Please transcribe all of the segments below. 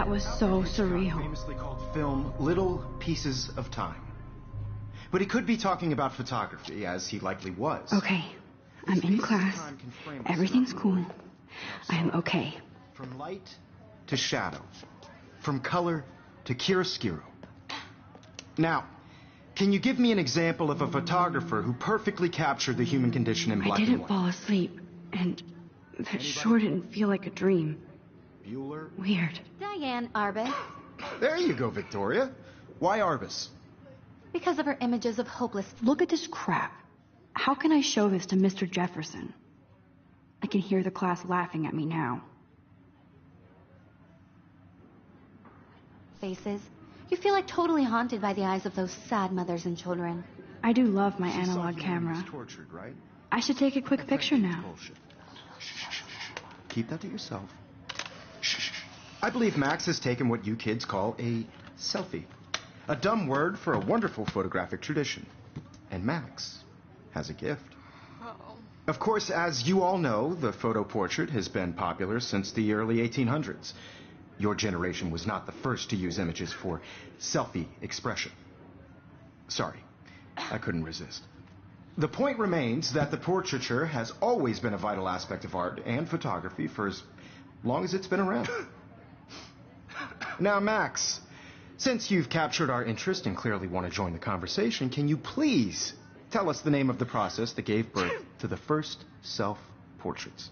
That was so surreal. Famously called film Little Pieces of Time. But he could be talking about photography, as he likely was. Okay, I'm in class. Everything's cool. I am okay. From light to shadow. From color to chiaroscuro. Now, can you give me an example of a photographer who perfectly captured the human condition in black and white? I didn't fall asleep, and that sure didn't feel like a dream. Bueller? Weird. Diane Arbus. There you go, Victoria. Why Arbus? Because of her images of hopeless... Look at this crap. How can I show this to Mr. Jefferson? I can hear the class laughing at me now. faces. You feel like totally haunted by the eyes of those sad mothers and children. I do love my analog camera. Tortured, right? I should take a quick picture now. Keep that to yourself. I believe Max has taken what you kids call a selfie. A dumb word for a wonderful photographic tradition. And Max has a gift. Of course, as you all know, the photo portrait has been popular since the early 1800s. Your generation was not the first to use images for selfie expression. Sorry, I couldn't resist. The point remains that the portraiture has always been a vital aspect of art and photography for as long as it's been around. Now, Max, since you've captured our interest and clearly want to join the conversation, can you please tell us the name of the process that gave birth to the first self-portraits?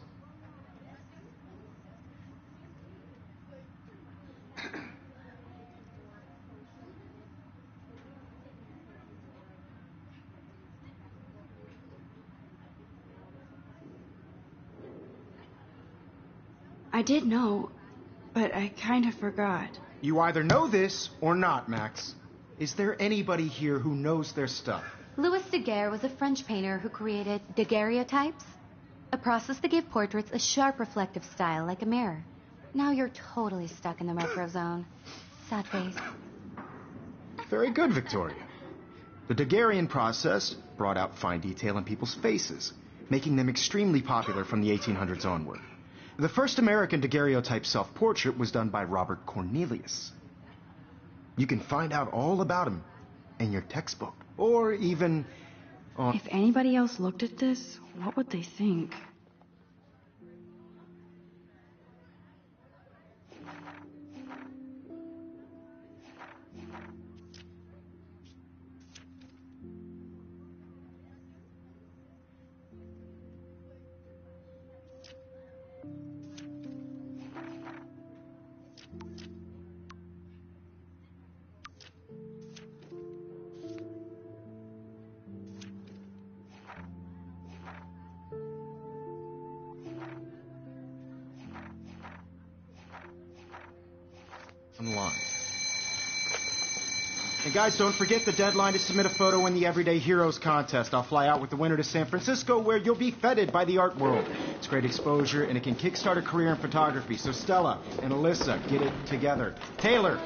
I did know, but I kind of forgot. You either know this or not, Max. Is there anybody here who knows their stuff? Louis Daguerre was a French painter who created daguerreotypes, a process that gave portraits a sharp reflective style like a mirror. Now you're totally stuck in the retro zone. Sad face. Very good, Victoria. The Daguerrean process brought out fine detail in people's faces, making them extremely popular from the 1800s onward. The first American daguerreotype self-portrait was done by Robert Cornelius. You can find out all about him in your textbook, or even on... If anybody else looked at this, what would they think? online. And guys, don't forget the deadline to submit a photo in the Everyday Heroes contest. I'll fly out with the winner to San Francisco, where you'll be feted by the art world. It's great exposure, and it can kickstart a career in photography. So Stella and Alyssa, get it together. Taylor,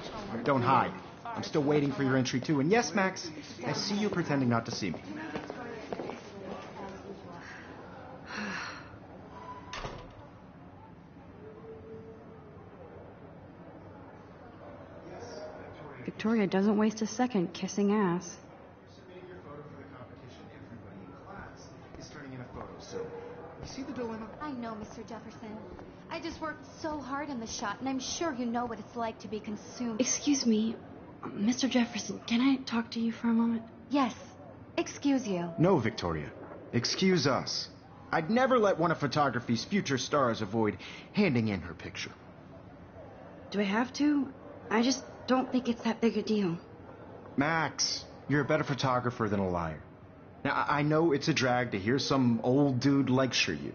don't hide. I'm still waiting for your entry, too. And yes, Max, I see you pretending not to see me. Victoria doesn't waste a second kissing ass. Submitting your photo for the competition. Everybody in class is turning in a photo. So, you see the dilemma? I know, Mr. Jefferson. I just worked so hard in the shot, and I'm sure you know what it's like to be consumed. Excuse me, Mr. Jefferson, can I talk to you for a moment? Yes. Excuse you. No, Victoria. Excuse us. I'd never let one of photography's future stars avoid handing in her picture. Do I have to? I just don't think it's that big a deal. Max, you're a better photographer than a liar. Now, I know it's a drag to hear some old dude lecture you,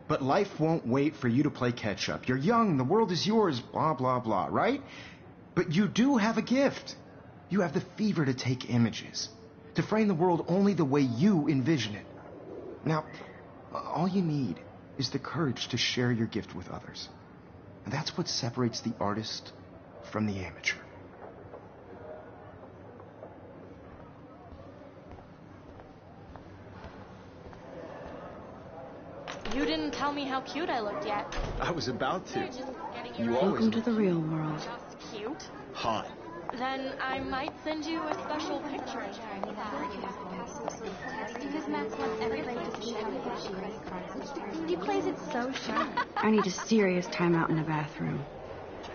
but life won't wait for you to play catch-up. You're young, the world is yours, blah, blah, blah, right? But you do have a gift. You have the fever to take images, to frame the world only the way you envision it. Now, all you need is the courage to share your gift with others. And that's what separates the artist from the amateur. You didn't tell me how cute I looked yet. I was about to. Just getting You it always Welcome to the real world. just cute. hot. Then I might send you a special picture. Because Max wants everybody to see how good she is. He plays it so sharp. I need a serious timeout in the bathroom.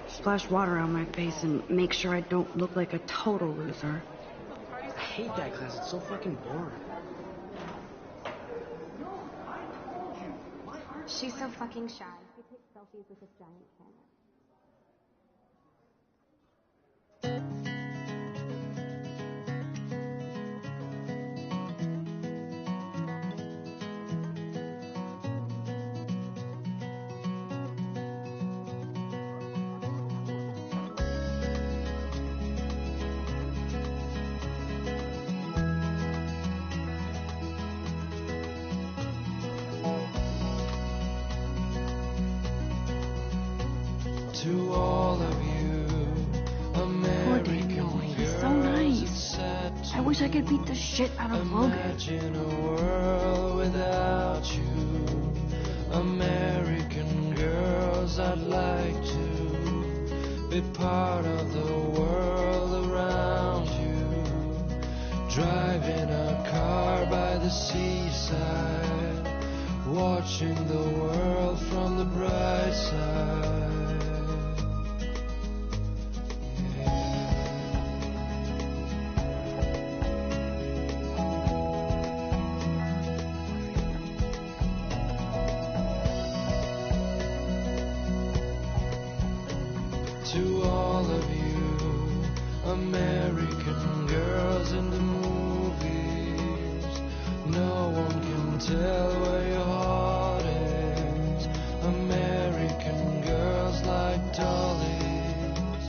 Splash water on my face and make sure I don't look like a total loser. I hate that class. It's so fucking boring. She's so fucking shy. She takes selfies with this giant camera. To all of you, Poor Daniel, he's so nice. I wish I could beat the shit out of Logan. imagine a world without you. American girls, I'd like to be part of the world around you. Driving a car by the seaside, watching the world from the bright side. To all of you, American girls in the movies, no one can tell where your heart is. American girls like dollies,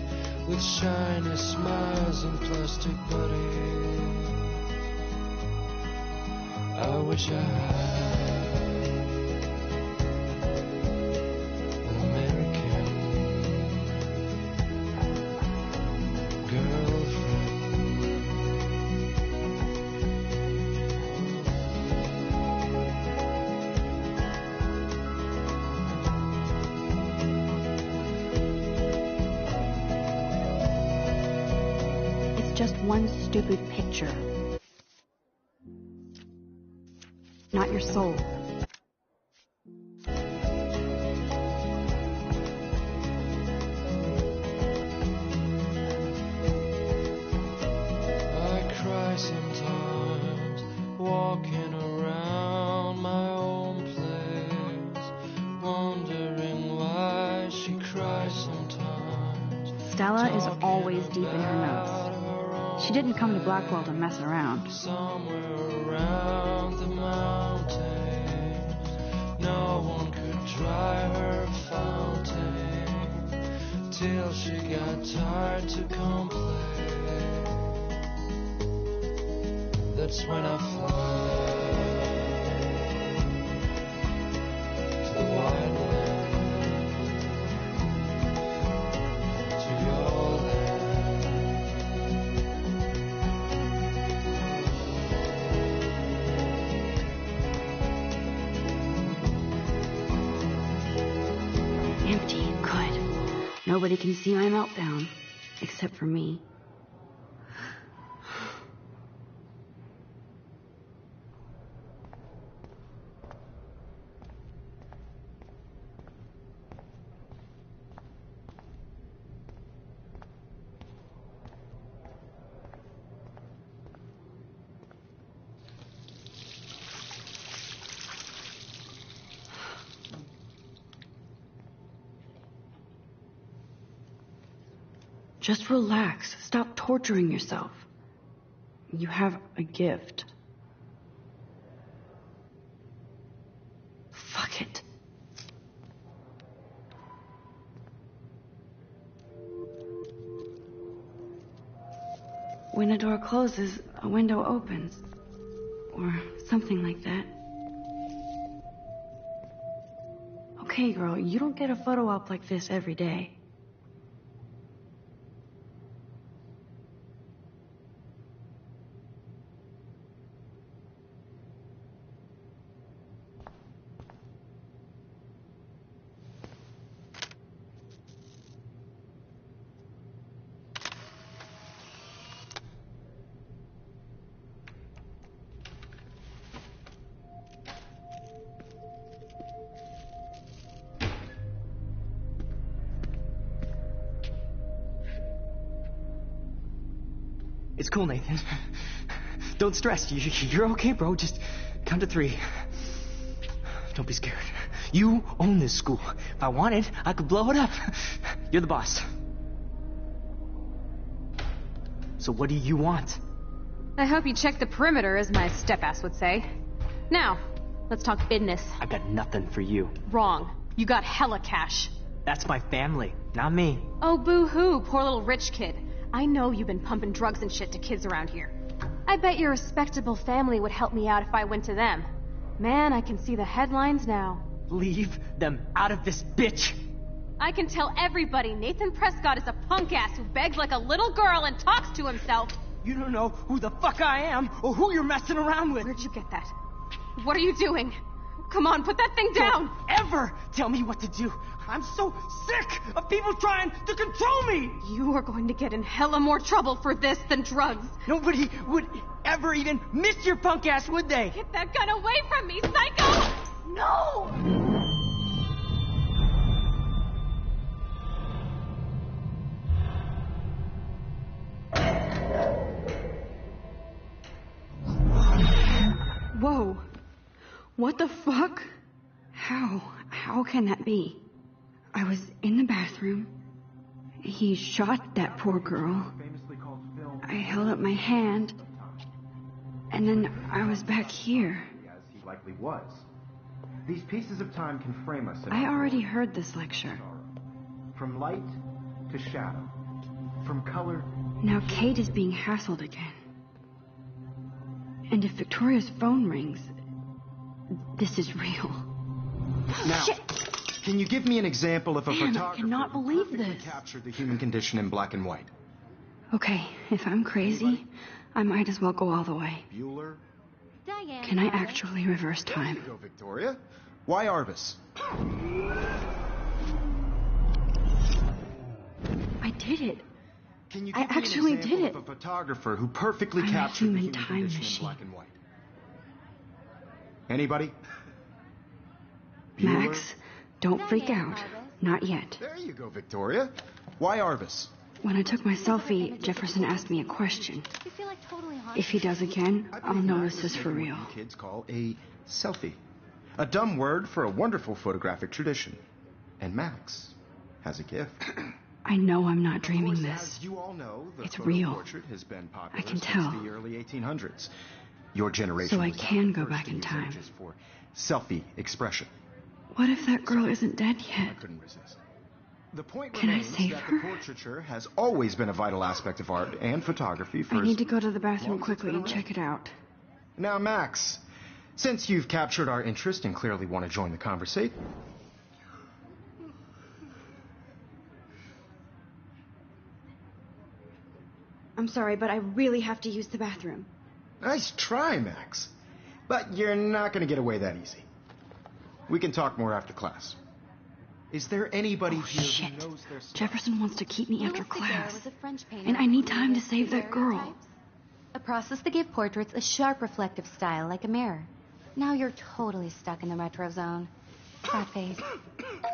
with shiny smiles and plastic bodies. I wish I had an American girlfriend. It's just one stupid picture. Not your soul. I cry sometimes, walking around my own place, wondering why she cries sometimes. Stella is Talking always deep in her about notes. her own She didn't come to Blackwell to mess around. somewhere around the mountains. No one could dry her fountain till she got tired to complain. That's when I fly to the wide land, to your land. Empty. Good. Nobody can see my meltdown. Except for me. Just relax. Stop torturing yourself. You have a gift. Fuck it. When a door closes, a window opens. Or something like that. Okay, girl, you don't get a photo op like this every day. It's cool, Nathan. Don't stress. You're okay, bro. Just count to 3. Don't be scared. You own this school. If I wanted, I could blow it up. You're the boss. So what do you want? I hope you checked the perimeter, as my step-ass would say. Now, let's talk business. I got nothing for you. Wrong. You got hella cash. That's my family, not me. Oh, boo-hoo, poor little rich kid. I know you've been pumping drugs and shit to kids around here. I bet your respectable family would help me out if I went to them. Man, I can see the headlines now. Leave them out of this, bitch! I can tell everybody Nathan Prescott is a punk ass who begs like a little girl and talks to himself. You don't know who the fuck I am or who you're messing around with. Where'd you get that? What are you doing? Come on, put that thing down! Don't ever tell me what to do. I'm so sick of people trying to control me! You are going to get in hella more trouble for this than drugs. Nobody would ever even miss your punk ass, would they? Get that gun away from me, psycho! No! Whoa. What the fuck? How can that be? I was in the bathroom. He shot that poor girl. I held up my hand. And then I was back here. As he likely was. These pieces of time can frame us. I already heard this lecture. From light to shadow. From color. Now Kate is being hassled again. And if Victoria's phone rings, this is real. Now, Shit. Can you give me an example of a Man, I photographer cannot who believe perfectly this. captured the human condition in black and white? Okay, if I'm crazy, I might as well go all the way. Bueller? Diane. Can I actually reverse There you time? go, Victoria. Why Arvis? I did it. Can you I give me actually an example did of a photographer who perfectly I'm a captured the human human time condition machine. in black and white? Anybody? Max, don't freak Diane, out. Arvis. Not yet. There you go, Victoria. Why Arvis? When I took my selfie, Jefferson asked me a question. You feel like totally haunted. If he does again, I I'll believe know Max this is is for what real. you kids call a selfie. A dumb word for a wonderful photographic tradition. And Max has a gift. I know I'm not Of dreaming course, this. As you all know, the It's photo real. portrait has been popular I can since tell. the early 1800s. Your generation So I was not can the go first back to in use time. images for selfie expression. What if that girl isn't dead I yet? couldn't resist. The point Can I remains save that her? the portraiture has always been a vital aspect of art and photography for I as need to go to the bathroom long as it's quickly been and around. check it out. Now, Max, since you've captured our interest and clearly want to join the conversation, I'm sorry, but I really have to use the bathroom. nice try, Max. But you're not going to get away that easy. We can talk more after class. Is there anybody Oh, here shit. who knows their stuff? Jefferson wants to keep me Louis after Daguerre class. was a French painter And I need who time to created save that girl. daguerreotypes, a process to give portraits a sharp reflective style like a mirror. Now you're totally stuck in the retro zone. Sad face.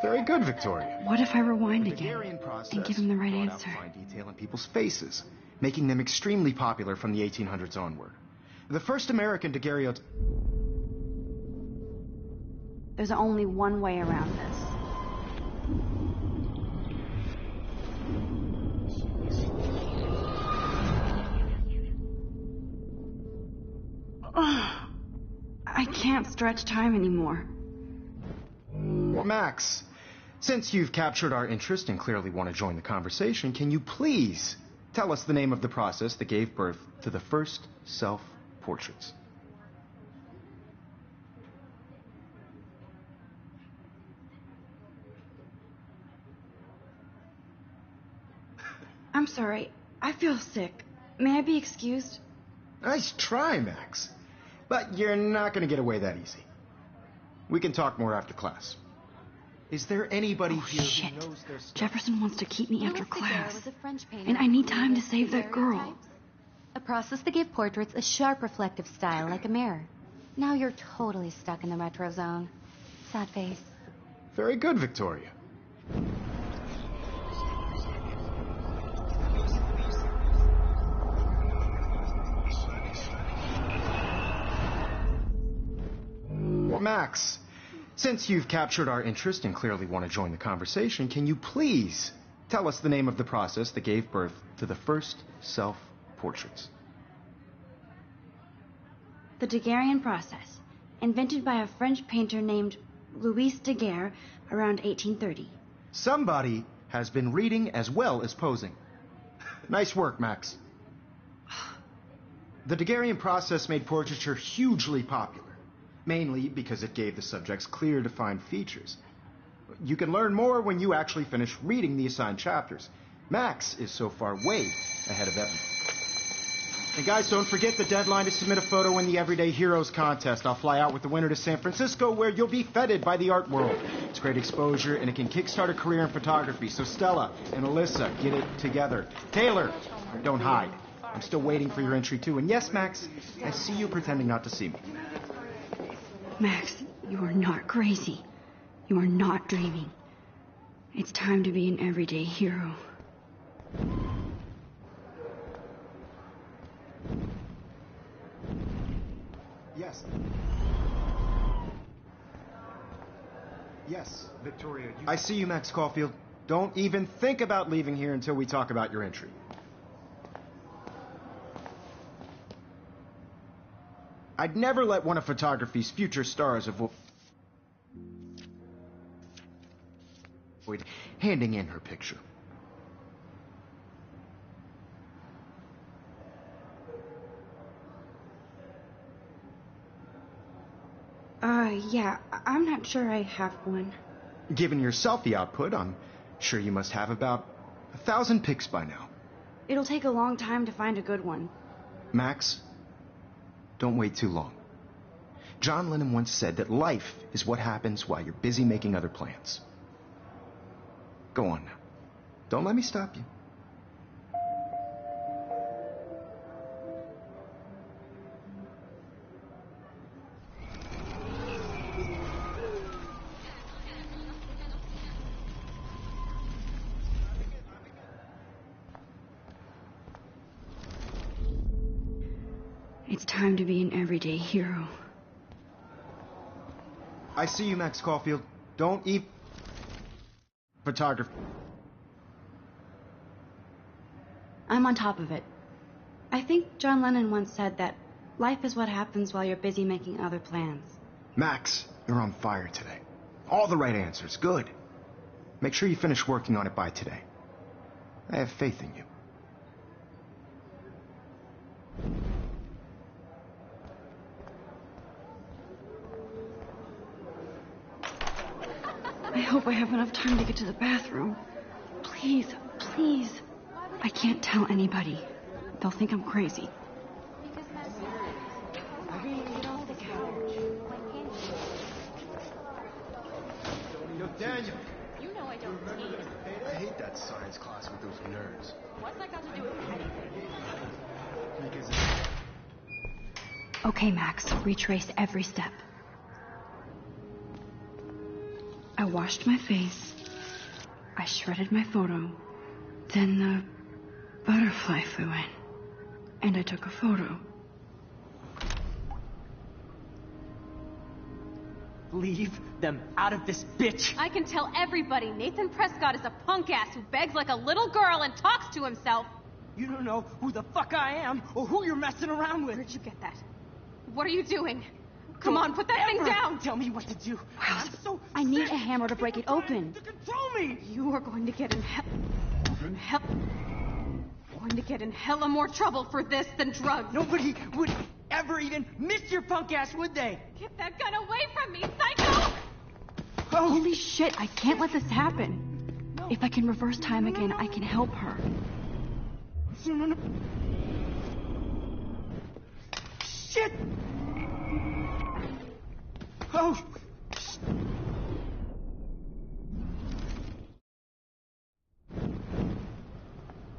Very good, Victoria. What if I rewind The again Daguerrean process and give him the right brought out answer? fine detail in people's faces, making them extremely popular from the 1800s onward. The first American daguerreotype... There's only one way around this. Ugh. I can't stretch time anymore. Max, since you've captured our interest and clearly want to join the conversation, can you please tell us the name of the process that gave birth to the first self-portraits? I'm sorry. I feel sick. May I be excused? Nice try, Max. But you're not going to get away that easy. We can talk more after class. Is there anybody here Shit. who knows their stuff? Jefferson wants to keep me Louis after Daguerre class. was a French painter And I who need time to created save that girl. daguerreotypes, a process to give portraits a sharp reflective style like a mirror. Now you're totally stuck in the retro zone. Sad face. Very good, Victoria. Max, since you've captured our interest and clearly want to join the conversation, can you please tell us the name of the process that gave birth to the first self-portraits? The Daguerrean process, invented by a French painter named Louis Daguerre around 1830. Somebody has been reading as well as posing. Nice work, Max. The Daguerrean process made portraiture hugely popular, mainly because it gave the subjects clear, defined features. You can learn more when you actually finish reading the assigned chapters. Max is so far way ahead of Evan. And guys, don't forget the deadline to submit a photo in the Everyday Heroes contest. I'll fly out with the winner to San Francisco, where you'll be feted by the art world. It's great exposure, and it can kickstart a career in photography. So Stella and Alyssa, get it together. Taylor, don't hide. I'm still waiting for your entry, too. And yes, Max, I see you pretending not to see me. Max, you are not crazy. You are not dreaming. It's time to be an everyday hero. Yes. Yes, Victoria. I see you, Max Caulfield. Don't even think about leaving here until we talk about your entry. I'd never let one of photography's future stars avoid handing in her picture. Yeah, I'm not sure I have one. Given your selfie output, I'm sure you must have about 1,000 pics by now. It'll take a long time to find a good one. Max, don't wait too long. John Lennon once said that life is what happens while you're busy making other plans. Go on now. Don't let me stop you. It's time to be an everyday hero. I see you, Max Caulfield. Don't eat photography. I'm on top of it. I think John Lennon once said that life is what happens while you're busy making other plans. Max, you're on fire today. All the right answers. Good. Make sure you finish working on it by today. I have faith in you. I hope I have enough time to get to the bathroom. Please, please. I can't tell anybody. They'll think I'm crazy. Yo, Daniel. You know I don't eat. I hate that science class with those nerds. What's that got to do with anything? Because Okay, Max, retrace every step. I washed my face. I shredded my photo. Then the butterfly flew in. And I took a photo. Leave them out of this bitch. I can tell everybody Nathan Prescott is a punk ass who begs like a little girl and talks to himself. You don't know who the fuck I am or who you're messing around with. Where'd you get that? What are you doing? Come on, put that thing down! Tell me what to do. Wells, I'm so I need sick a hammer to break it open. to control me. You are going to get in hell. Going to get in hella more trouble for this than drugs. Nobody would ever even miss your punk ass, would they? Get that gun away from me, psycho! Oh, Holy shit, I can't let this happen. If I can reverse time again, I can help her. no. Shit! Oh!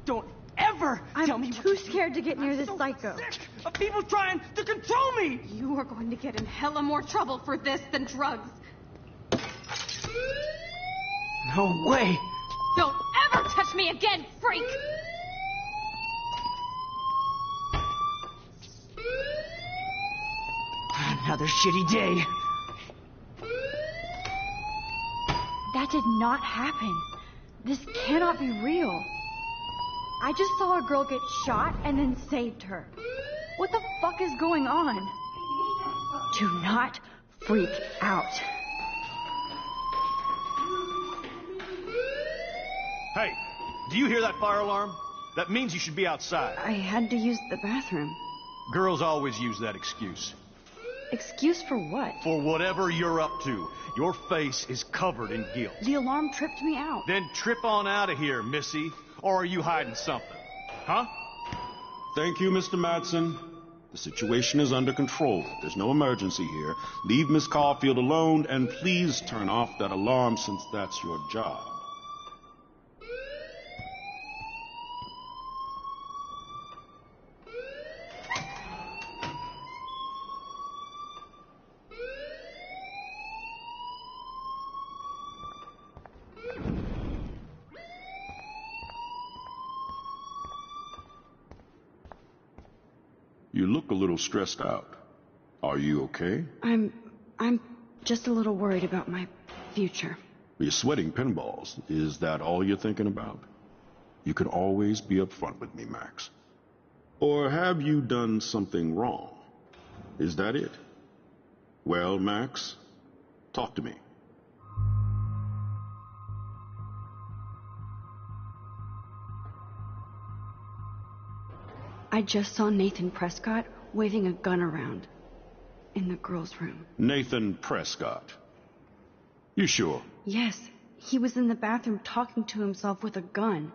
Don't ever tell me I'm what too to do. scared to get near this I'm so psycho. sick of people trying to control me! You are going to get in hella more trouble for this than drugs. No way! Don't ever touch me again, freak! Another shitty day. That did not happen. This cannot be real. I just saw a girl get shot and then saved her. What the fuck is going on? Do not freak out. Hey, do you hear that fire alarm? That means you should be outside. I had to use the bathroom. Girls always use that excuse. Excuse for what? For whatever you're up to. Your face is covered in guilt. The alarm tripped me out. Then trip on out of here, Missy. Or are you hiding something? Huh? Thank you, Mr. Madsen. The situation is under control. There's no emergency here. Leave Miss Caulfield alone, and please turn off that alarm since that's your job. You look a little stressed out. Are you okay? I'm just a little worried about my future. You're sweating pinballs. Is that all you're thinking about? You can always be upfront with me, Max. Or have you done something wrong? Is that it? Well, Max, talk to me. I just saw Nathan Prescott waving a gun around in the girls' room. Nathan Prescott. You sure? Yes, he was in the bathroom talking to himself with a gun.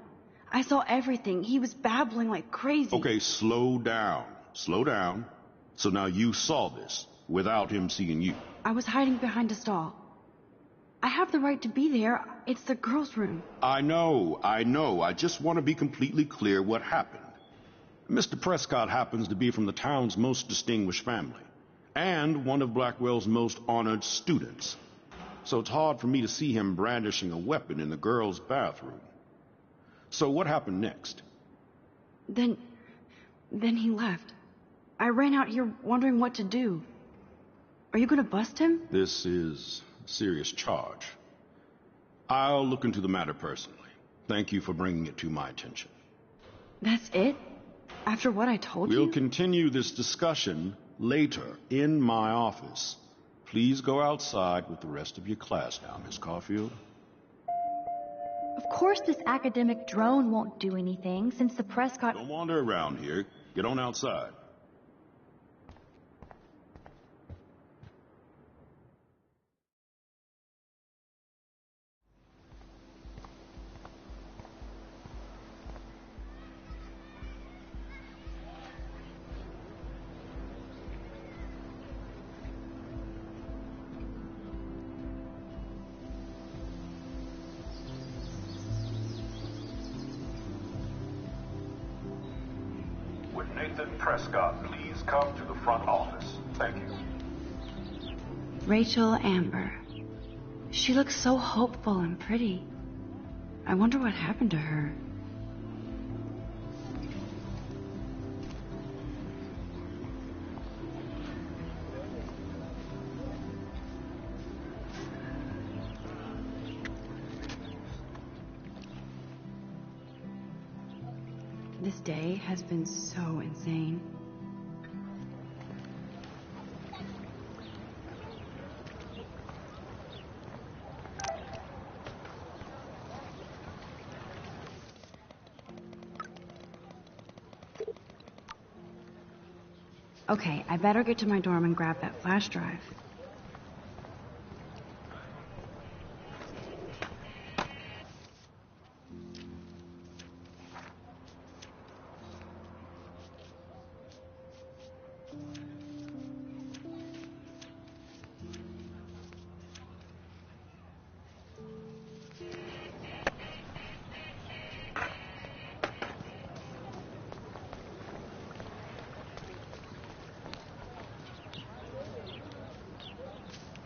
I saw everything. He was babbling like crazy. Okay, slow down. Slow down. So now you saw this without him seeing you. I was hiding behind a stall. I have the right to be there. It's the girls' room. I know. I just want to be completely clear what happened. Mr. Prescott happens to be from the town's most distinguished family, and one of Blackwell's most honored students. So it's hard for me to see him brandishing a weapon in the girls' bathroom. So what happened next? Then he left. I ran out here wondering what to do. Are you gonna bust him? This is a serious charge. I'll look into the matter personally. Thank you for bringing it to my attention. That's it? After what I told you? We'll continue this discussion later in my office. Please go outside with the rest of your class now, Miss Caulfield. Of course this academic drone won't do anything since the Prescott... Don't wander around here. Get on outside. Nathan Prescott, please come to the front office. Thank you. Rachel Amber. She looks so hopeful and pretty. I wonder what happened to her. This day has been so insane. Okay, I better get to my dorm and grab that flash drive.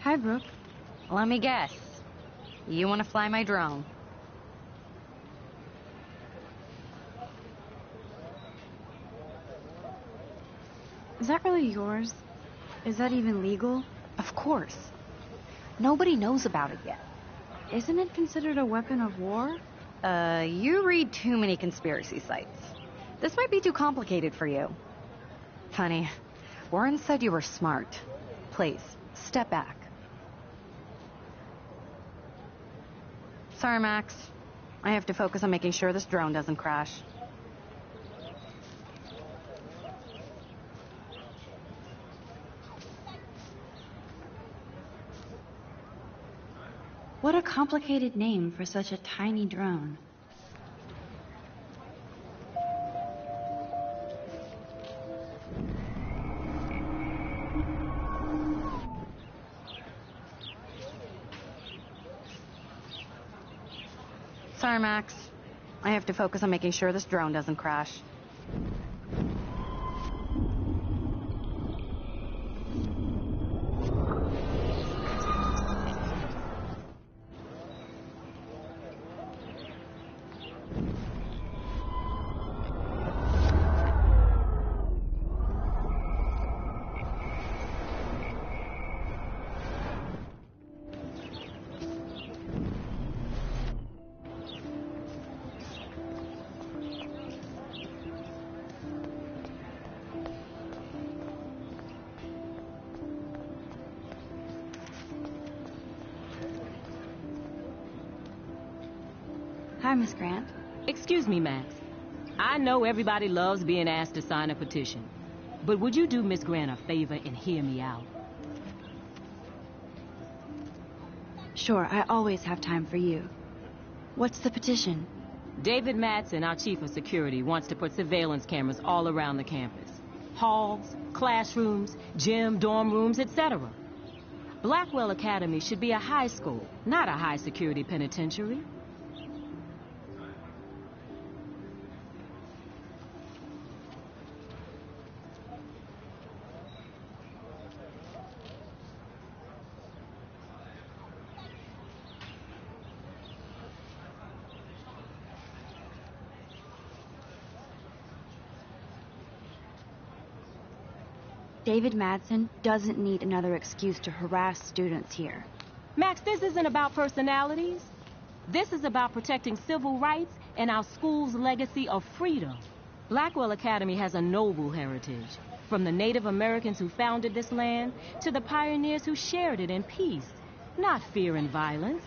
Hi, Brooke. Let me guess. You want to fly my drone? Is that really yours? Is that even legal? Of course. Nobody knows about it yet. Isn't it considered a weapon of war? You read too many conspiracy sites. This might be too complicated for you. Honey, Warren said you were smart. Please, step back. Sorry, Max. I have to focus on making sure this drone doesn't crash. What a complicated name for such a tiny drone. Sorry, Max. I have to focus on making sure this drone doesn't crash. Hi, Miss Grant. Excuse me, Max. I know everybody loves being asked to sign a petition, but would you do Miss Grant a favor and hear me out? Sure, I always have time for you. What's the petition? David Madsen, our chief of security, wants to put surveillance cameras all around the campus. Halls, classrooms, gym, dorm rooms, etc. Blackwell Academy should be a high school, not a high-security penitentiary. David Madsen doesn't need another excuse to harass students here. Max, this isn't about personalities. This is about protecting civil rights and our school's legacy of freedom. Blackwell Academy has a noble heritage, from the Native Americans who founded this land to the pioneers who shared it in peace, not fear and violence.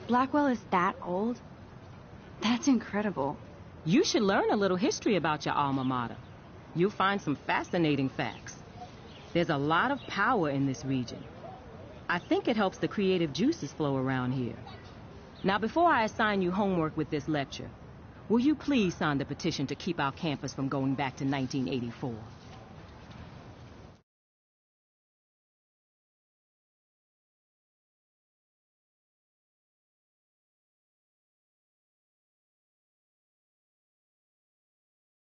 Blackwell is that old? That's incredible. You should learn a little history about your alma mater. You'll find some fascinating facts. There's a lot of power in this region. I think it helps the creative juices flow around here. Now, before I assign you homework with this lecture, will you please sign the petition to keep our campus from going back to 1984?